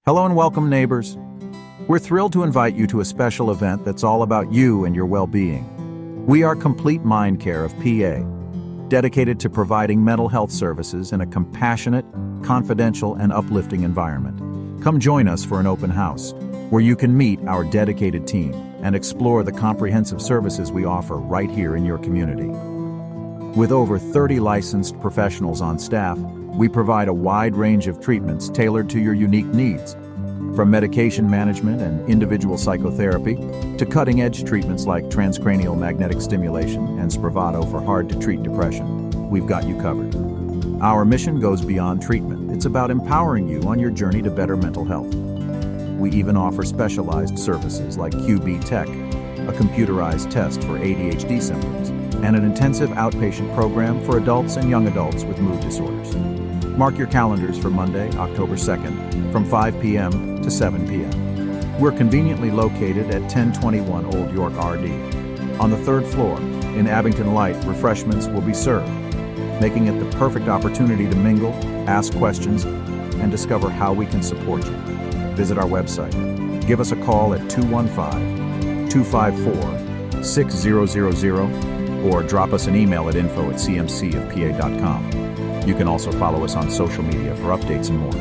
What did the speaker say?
Hello and welcome, neighbors. We're thrilled to invite you to a special event that's all about you and your well-being. We are Complete Mind Care of PA, dedicated to providing mental health services in a compassionate, confidential, and uplifting environment. Come join us for an open house, where you can meet our dedicated team and explore the comprehensive services we offer right here in your community. With over 30 licensed professionals on staff, we provide a wide range of treatments tailored to your unique needs, from medication management and individual psychotherapy to cutting-edge treatments like transcranial magnetic stimulation and Spravato for hard-to-treat depression. We've got you covered. Our mission goes beyond treatment. It's about empowering you on your journey to better mental health. We even offer specialized services like QBTech, a computerized test for ADHD symptoms, and an intensive outpatient program for adults and young adults with mood disorders. Mark your calendars for Monday, October 2nd, from 5 p.m. to 7 p.m. We're conveniently located at 1021 Old York RD. On the third floor, in Abington Light, refreshments will be served, making it the perfect opportunity to mingle, ask questions, and discover how we can support you. Visit our website. Give us a call at 215-254-6000 or drop us an email at info@cmcofpa.com. You can also follow us on social media for updates and more.